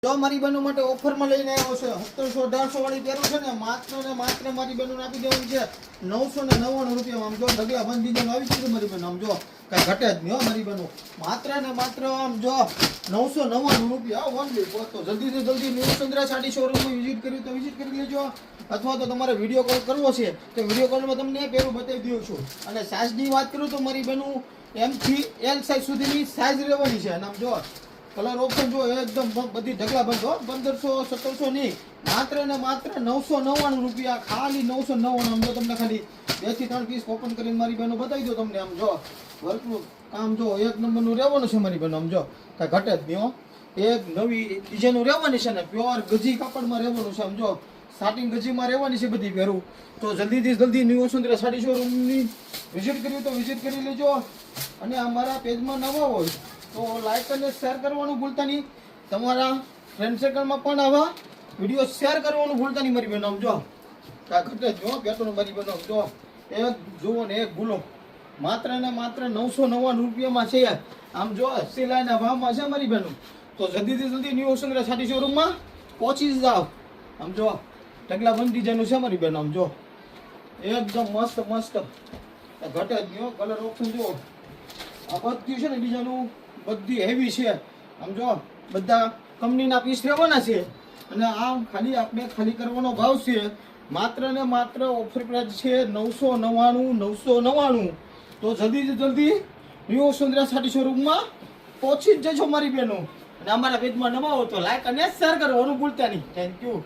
જો મારી બહેનો માટે ઓફરમાં લઈને આવ્યો છે 1700-1800 વાળી પહેરું છે ને માત્ર મારી બહેનોને આપી દેવાનું છે 999 રૂપિયામાં. આમ જો ઢગલા બંધ ડિઝાઇન આવી છે મારી બહેનો, આમ જો કાંઈ ઘટે જ નહીં હો મારી બહેનો. માત્ર ને માત્ર આમ જો 999 રૂપિયા ઓનલી. તો જલ્દીથી જલ્દી ન્યૂ સંદ્રા સાડી શોરૂમમાં વિઝિટ કર્યું તો વિઝિટ કરી લેજો, અથવા તો તમારે વિડીયો કોલ કરવો છે તો વિડીયો કોલમાં તમને પહેરું બતાવી દઉં છું. અને સાઇઝની વાત કરું તો મારી બહેનો M થી L સાઇઝ સુધીની સાઇઝ રહેવાની છે. અને આમ જો કલર ઓપ્શન જો એકદમ બધી ઢગલા બંધ હો. 1500-1700 નહીં, માત્ર ને માત્ર 999 રૂપિયા, ખાલી 999. આમ જો તમને ખાલી 2 થી 3 પીસ ઓપન કરીને મારી બહેનો બતાવી દો તમને. આમ જો વર્કનું કામ જો એક નંબરનું રહેવાનું છે મારી બહેનો. આમ જો કાંઈ ઘટે જ નહીં હો. એક નવી ડિઝાઇનનું રહેવાની છે ને પ્યોર ગજી કાપડમાં રહેવાનું છે. આમ જો સ્ટાર્ટિંગ ગજીમાં રહેવાની છે બધી પહેરું. તો જલ્દીથી જલ્દી ન્યૂ વસુંધરા સાડી શોરૂમની વિઝિટ કર્યું તો વિઝિટ કરી લેજો. અને અમારા પેજમાં નવા હોય તો લાઈક અને શેર કરવાનું ભૂલતા નહીં. તમારા ફ્રેન્ડ સર્કલમાં પણ આવા વિડીયો શેર કરવાનું ભૂલતા નહીં મારી બહેનો. આમ જો કાંઈ ઘટે જ જો પેટોનું મારી બહેનો. જો એક જુઓ ને એક ભૂલો, માત્ર ને માત્ર 999 રૂપિયામાં છે. આમ જો સિલાઈના ભાવમાં છે મારી બહેનો. તો જલ્દીથી જલ્દી ન્યૂ વસુંધરા સાડી શોરૂમમાં પહોંચી જાઓ. આમ જો ઢગલા બંધ ડિઝાઇનનું છે મારી બહેનો. આમ જો એકદમ મસ્ત મસ્ત, ઘટે જ નહીં. કલર ઓપ્શન જુઓ, આ બધી છે ને ડિઝાઇનું બધી હેવી છે. આમ જો બધા કંપનીના પીસ રહેવાના છે. અને આમ ખાલી આપણે ખાલી કરવાનો ભાવ છે માત્ર ને માત્ર ઓફર પ્રાઇસ છે 999. તો જલ્દીથી જલ્દી ન્યૂ વસુંધરા સાડી શોરૂમમાં પહોંચી જ જજો મારી બહેનો. અને અમારા પેજમાં નવા હો તો લાઈક અને શેર કરવાનું ભૂલતા નહીં. Thank you.